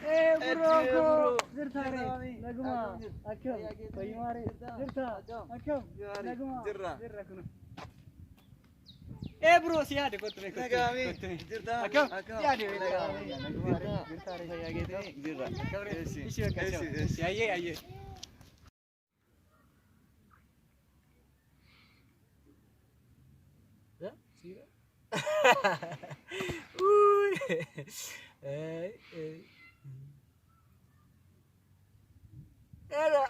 bro, zirtare, naguma, akam, bayimare, zirta, akam, naguma, zirra kunu. Bro, siade kottune, Nagami, zirta, akam, siade, nagumare, zirtare, fayyagete, zirra. ishi bakka, ayye. Uy. Era.